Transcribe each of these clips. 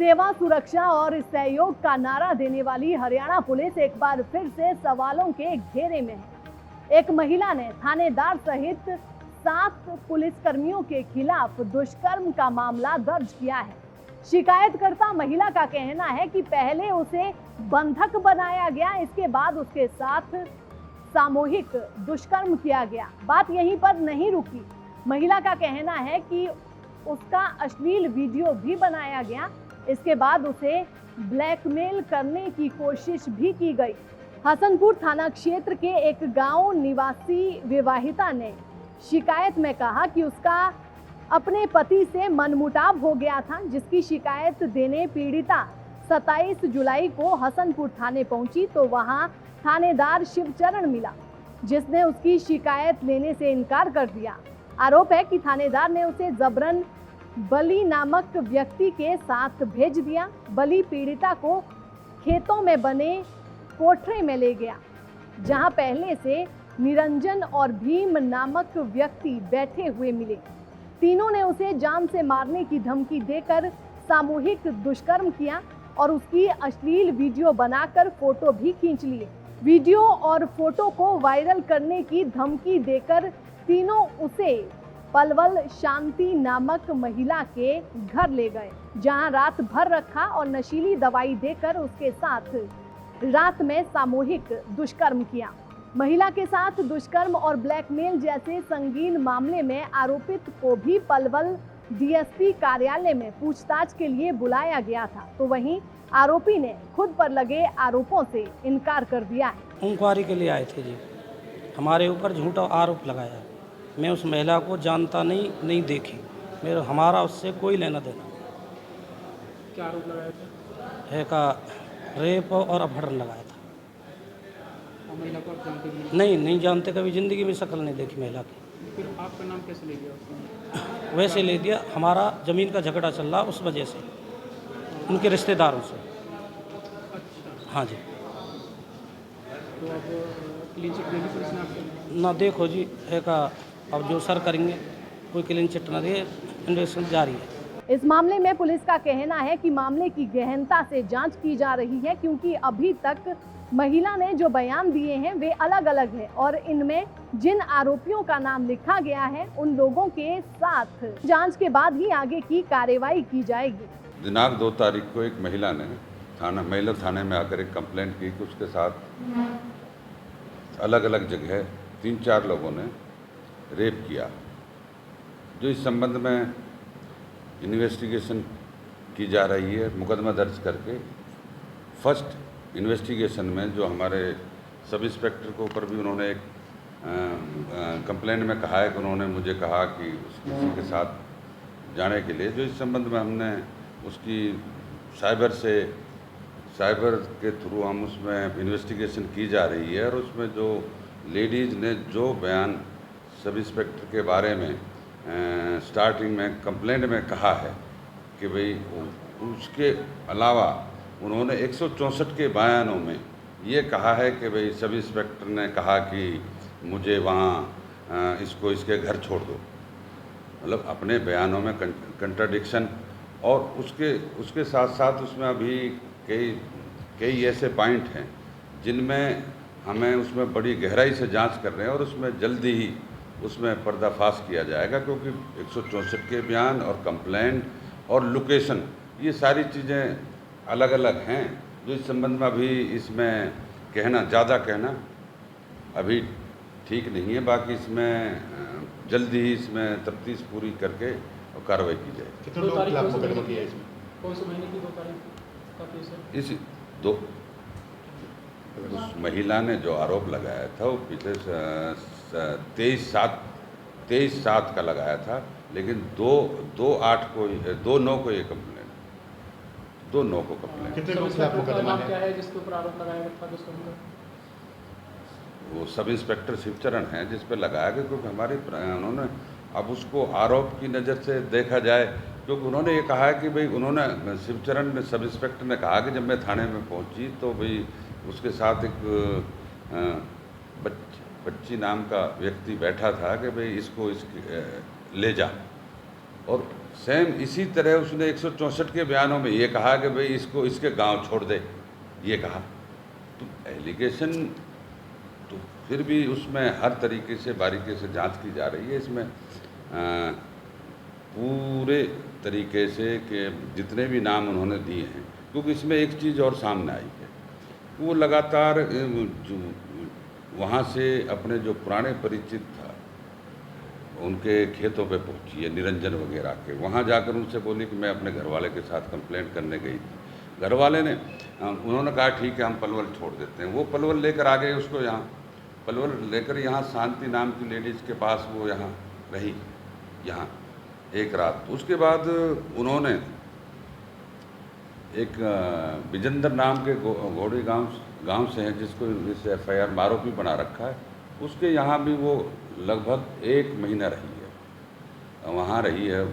सेवा, सुरक्षा और सहयोग का नारा देने वाली हरियाणा पुलिस एक बार फिर से सवालों के घेरे में है। एक महिला ने थानेदार सहित 7 पुलिसकर्मियों के खिलाफ दुष्कर्म का मामला दर्ज किया है। शिकायतकर्ता महिला का कहना है कि पहले उसे बंधक बनाया गया, इसके बाद उसके साथ सामूहिक दुष्कर्म किया गया। बात यहीं पर नहीं रुकी। महिला का कहना है कि उसका अश्लील वीडियो भी बनाया गया, इसके बाद उसे ब्लैकमेल करने की कोशिश भी की गई। हसनपुर थाना क्षेत्र के एक गांव निवासी विवाहिता ने शिकायत में कहा कि उसका अपने पति से मनमुटाव हो गया था, जिसकी शिकायत देने पीड़िता 27 जुलाई को हसनपुर थाने पहुंची तो वहां थानेदार शिवचरण मिला, जिसने उसकी शिकायत लेने से इनकार कर दिया। आरोप है कि थानेदार ने उसे जबरन बली नामक व्यक्ति के साथ भेज दिया। बली पीड़िता को खेतों में बने कोठरे में ले गया, जहां पहले से निरंजन और भीम नामक व्यक्ति बैठे हुए मिले। तीनों ने उसे जान से मारने की धमकी देकर सामूहिक दुष्कर्म किया और उसकी अश्लील वीडियो बनाकर फोटो भी खींच लिए। वीडियो और फोटो को वायरल करने की धमकी देकर तीनों उसे पलवल शांति नामक महिला के घर ले गए, जहां रात भर रखा और नशीली दवाई देकर उसके साथ रात में सामूहिक दुष्कर्म किया। महिला के साथ दुष्कर्म और ब्लैकमेल जैसे संगीन मामले में आरोपित को भी पलवल डीएसपी कार्यालय में पूछताछ के लिए बुलाया गया था, तो वहीं आरोपी ने खुद पर लगे आरोपों से इनकार कर दिया है। इंक्वायरी के लिए आए थे जी, हमारे ऊपर झूठा आरोप लगाया। मैं उस महिला को जानता नहीं देखी, हमारा उससे कोई लेना देना। क्या आरोप लगाया था? है का रेप और अपहरण लगाया था। और महिला को आप जानते भी नहीं जानते, कभी ज़िंदगी में शक्ल नहीं देखी महिला की। फिर आपका नाम कैसे ले गया उसने? वैसे ले दिया, हमारा ज़मीन का झगड़ा चल रहा उस वजह से, उनके रिश्तेदारों से। अच्छा, हाँ जी। तो अब क्लीन चिट देगी पुलिस ने आपको? ना देखो जी, है का अब जो सर करेंगे, कोई क्लीन चिट ना दे, इन्वेस्टिगेशन जारी है। इस मामले में पुलिस का कहना है कि मामले की गहनता से जांच की जा रही है, क्योंकि अभी तक महिला ने जो बयान दिए हैं वे अलग अलग हैं और इनमें जिन आरोपियों का नाम लिखा गया है उन लोगों के साथ जांच के बाद ही आगे की कार्रवाई की जाएगी। दिनांक 2 तारीख को एक महिला ने महिला थाने में आकर एक कंप्लेंट की कि उसके साथ अलग अलग जगह 3-4 लोगों ने रेप किया। जो इस संबंध में इन्वेस्टिगेशन की जा रही है, मुकदमा दर्ज करके फर्स्ट इन्वेस्टिगेशन में जो हमारे सब इंस्पेक्टर के ऊपर भी उन्होंने एक कंप्लेंट में कहा है कि उन्होंने मुझे कहा कि किसी के साथ जाने के लिए, जो इस संबंध में हमने उसकी साइबर के थ्रू हम उसमें इन्वेस्टिगेशन की जा रही है और उसमें जो लेडीज़ ने जो बयान सब इंस्पेक्टर के बारे में स्टार्टिंग में कंप्लेंट में कहा है कि भाई उसके अलावा उन्होंने 164 के बयानों में ये कहा है कि भाई सब इंस्पेक्टर ने कहा कि मुझे वहाँ इसको इसके घर छोड़ दो। मतलब अपने बयानों में कंट्राडिक्शन, और उसके साथ साथ उसमें अभी कई ऐसे पॉइंट हैं जिनमें हमें उसमें बड़ी गहराई से जांच कर रहे हैं और उसमें जल्दी ही उसमें पर्दाफाश किया जाएगा, क्योंकि 164 के बयान और कंप्लेंट और लोकेशन ये सारी चीज़ें अलग अलग हैं, जो इस संबंध में अभी इसमें ज़्यादा कहना अभी ठीक नहीं है। बाकी इसमें जल्दी ही इसमें तफ्तीश पूरी करके और कार्रवाई की जाए। कितने लोगों के खिलाफ मुकदमा किया है इसमें? कौन से महीने की 2 तारीख का केस है? इस दो उस महिला ने जो आरोप लगाया था वो पिछले 23/7 का लगाया था, लेकिन 2/9 को ये कंप्लेंट, 2/9 को कंप्लेंट। कितने लोगों के खिलाफ मुकदमा क्या है जिसके ऊपर आरोप लगाया गया था? वो सब इंस्पेक्टर शिवचरण हैं जिस पर लगाया गया, क्योंकि उन्होंने अब उसको आरोप की नज़र से देखा जाए, क्योंकि उन्होंने ये कहा है कि भाई उन्होंने शिवचरण सब इंस्पेक्टर ने कहा कि जब मैं थाने में पहुंची तो भाई उसके साथ एक बच्ची नाम का व्यक्ति बैठा था कि भाई इसको ले जा, और सेम इसी तरह उसने 164 के बयानों में ये कहा कि भाई इसको इसके गांव छोड़ दे, ये कहा। तो एलिगेशन तो फिर भी उसमें हर तरीके से बारीकी से जांच की जा रही है। इसमें पूरे तरीके से कि जितने भी नाम उन्होंने दिए हैं, क्योंकि इसमें एक चीज़ और सामने आई है, वो लगातार जो वहाँ से अपने जो पुराने परिचित था उनके खेतों पे पहुँची है, निरंजन वगैरह के, वहाँ जाकर उनसे बोली कि मैं अपने घरवाले के साथ कंप्लेंट करने गई थी। घरवाले ने उन्होंने कहा ठीक है हम पलवल छोड़ देते हैं। वो पलवल लेकर आ गए उसको, यहाँ पलवल लेकर यहाँ शांति नाम की लेडीज़ के पास वो यहाँ रही, यहाँ एक रात। उसके बाद उन्होंने एक बिजेंद्र नाम के घोड़ी गांव से हैं, जिसको इस FIR में आरोपी बना रखा है, उसके यहाँ भी वो लगभग 1 महीना रही है, वहाँ रही है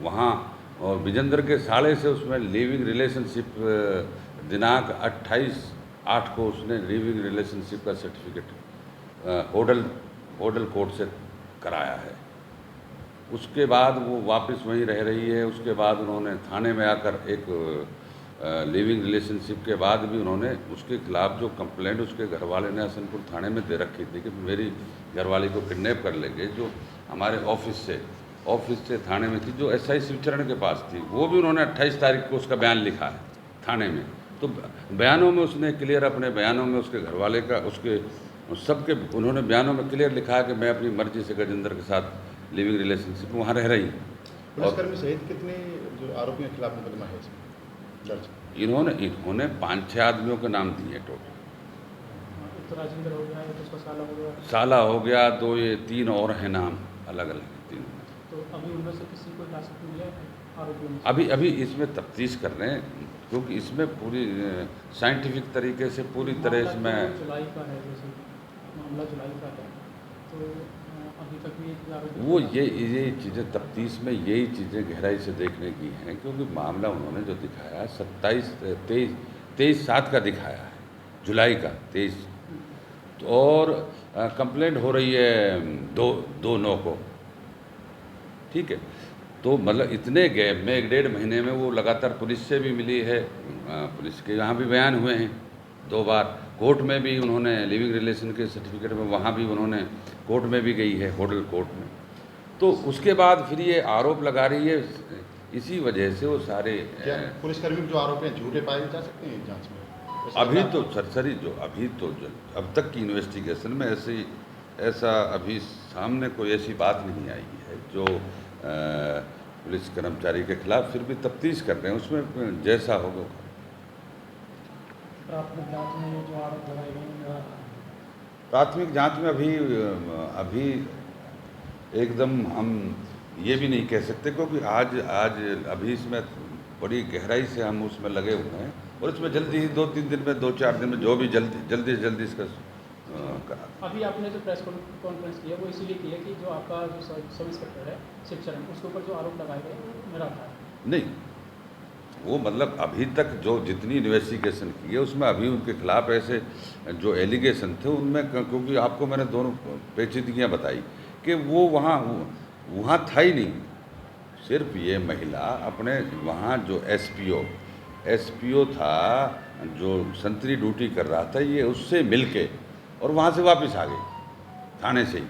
वहाँ। और बिजेंद्र के साले से उसमें लिविंग रिलेशनशिप दिनांक 28/8 को उसने लिविंग रिलेशनशिप का सर्टिफिकेट होडल कोर्ट से कराया है। उसके बाद वो वापस वहीं रह रही है। उसके बाद उन्होंने थाने में आकर एक लिविंग रिलेशनशिप के बाद भी उन्होंने उसके खिलाफ जो कंप्लेंट उसके घरवाले ने हसनपुर थाने में दे रखी थी कि मेरी घरवाली को किडनैप कर लेंगे, जो हमारे ऑफिस से थाने में थी, जो SI शिवचरण के पास थी, वो भी उन्होंने 28 तारीख को उसका बयान लिखा है थाने में। तो बयानों में उसने क्लियर, अपने बयानों में उसके घरवाले का, उसके सबके उन्होंने बयानों में क्लियर लिखा है कि मैं अपनी मर्जी से गजेंद्र के साथ लिविंग रिलेशनशिप में वहाँ रह रही हूँ। पुलिसकर्मी सहित कितने जो आरोपियों के खिलाफ मुकदमा है इसमें दर्ज? इन्होंने 5-6 आदमियों के नाम दिए टोटल। तो राजेंद्र हो गया, तो उसका साला हो गया, साला हो गया, 2 ये 3 और हैं नाम अलग अलग 3। तो अभी उनमें से किसी को हिरासत में लिया है आरोपियों में? अभी इसमें तफ्तीश कर रहे हैं, क्योंकि इसमें पूरी साइंटिफिक तरीके से पूरी तरह इसमें जुलाई का है, जैसे मामला जुलाई का है, तो अभी तक भी वो ये चीज़ें तफ्तीश में यही चीज़ें गहराई से देखने की हैं, क्योंकि मामला उन्होंने जो दिखाया 23/7 का दिखाया है, जुलाई का 23, और कंप्लेंट हो रही है 2/9 को, ठीक है। तो मतलब इतने गैप में 1-1.5 महीने में वो लगातार पुलिस से भी मिली है, पुलिस के यहाँ भी बयान हुए हैं 2 बार, कोर्ट में भी उन्होंने लिविंग रिलेशन के सर्टिफिकेट में वहाँ भी उन्होंने कोर्ट में भी गई है, होडल कोर्ट में। तो उसके बाद फिर ये आरोप लगा रही है, इसी वजह से वो सारे पुलिसकर्मी जो आरोप हैं झूठे पाए जा सकते हैं जांच में? अभी तो सरसरी जो अब तक की इन्वेस्टिगेशन में ऐसा अभी सामने कोई ऐसी बात नहीं आई है जो पुलिस कर्मचारी के खिलाफ। फिर भी तफ्तीश कर रहे हैं, उसमें जैसा होगा। प्राथमिक जांच में ये जो आरोप लगाए गए हैं, प्राथमिक जांच में अभी एकदम हम ये भी नहीं कह सकते, क्योंकि आज अभी इसमें बड़ी गहराई से हम उसमें लगे हुए हैं, और इसमें जल्दी ही 2-3 दिन में 2-4 दिन में जो भी जल्दी से जल्दी इसका करा। अभी आपने जो प्रेस कॉन्फ्रेंस की है वो इसीलिए की है कि जो आपका जो सब इंस्पेक्टर है शिवचरण, उसके ऊपर जो आरोप लगाए गए मेरा था नहीं, वो मतलब अभी तक जो जितनी इन्वेस्टिगेशन की है उसमें अभी उनके खिलाफ ऐसे जो एलिगेशन थे उनमें, क्योंकि आपको मैंने दोनों पेचीदगियाँ बताई कि वो वहाँ था ही नहीं। सिर्फ ये महिला अपने वहाँ जो एसपीओ था जो संतरी ड्यूटी कर रहा था, ये उससे मिलके और वहाँ से वापस आ गई थाने से ही।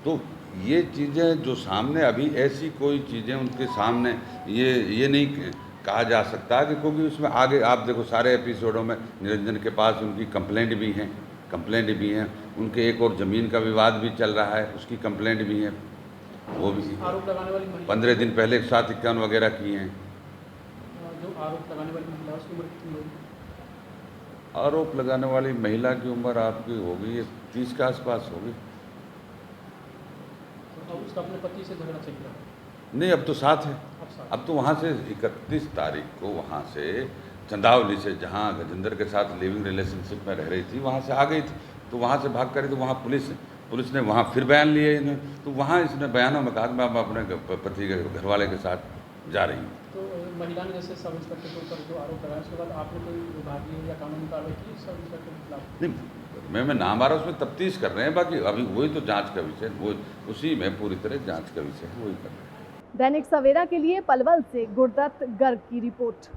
तो ये चीज़ें जो सामने अभी ऐसी कोई चीज़ें उनके सामने ये नहीं कहा जा सकता कि, क्योंकि उसमें आगे आप देखो सारे एपिसोडों में निरंजन के पास उनकी कंप्लेंट भी हैं, उनके एक और ज़मीन का विवाद भी चल रहा है, उसकी कंप्लेंट भी है। वो भी आरोप लगाने वाली महिला 15 दिन पहले 751 वगैरह किए हैं। जो आरोप लगाने वाली महिला उसकी उम्र कितनी होगी? आरोप लगाने वाली महिला की उम्र आपकी होगी 30 के आसपास होगी। अब उसका अपने पति से झगड़ा चल रहा है? नहीं, अब तो साथ है। अब तो वहाँ से 31 तारीख को वहाँ से चंदावली से, जहाँ गजेंद्र के साथ लिविंग रिलेशनशिप में रह रही थी, वहाँ से आ गई थी। तो वहाँ से भाग कर तो वहाँ पुलिस ने वहाँ फिर बयान लिए इन्हें। तो वहाँ इसने बयानों में कहा कि मैं अपने पति के घरवाले के साथ जा रही हूँ। तो महिला ने जैसे सब इंस्पेक्टर के ऊपर जो आरोप लगाया उसके बाद आपने कोई विभागीय या कानूनी कार्रवाई की सब इंस्पेक्टर के खिलाफ? नहीं, मैं नाम आ रहा उसमें तफ्तीश कर रहे हैं, बाकी अभी वही तो जांच का विषय, वो उसी में पूरी तरह जांच का विषय है, वही कर रहे हैं। दैनिक सवेरा के लिए पलवल से गुरदत्त गर्ग की रिपोर्ट।